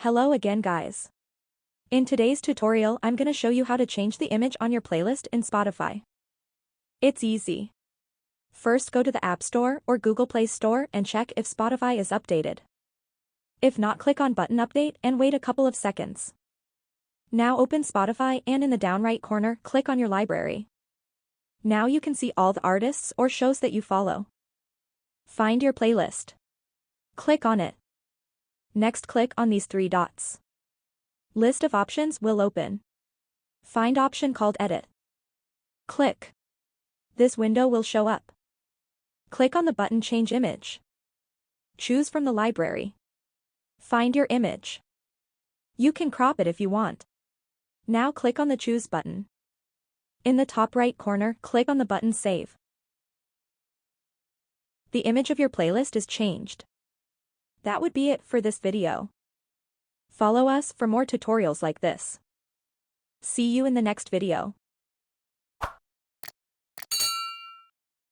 Hello again guys. In today's tutorial I'm gonna show you how to change the image on your playlist in Spotify. It's easy. First go to the App Store or Google Play Store and check if Spotify is updated. If not, click on button update and wait a couple of seconds. Now open Spotify and in the down right corner click on your library. Now you can see all the artists or shows that you follow. Find your playlist. Click on it. Next click on these three dots. List of options will open. Find option called Edit. Click. This window will show up. Click on the button Change Image. Choose from the library. Find your image. You can crop it if you want. Now click on the Choose button. In the top right corner, click on the button Save. The image of your playlist is changed. That would be it for this video. Follow us for more tutorials like this. See you in the next video.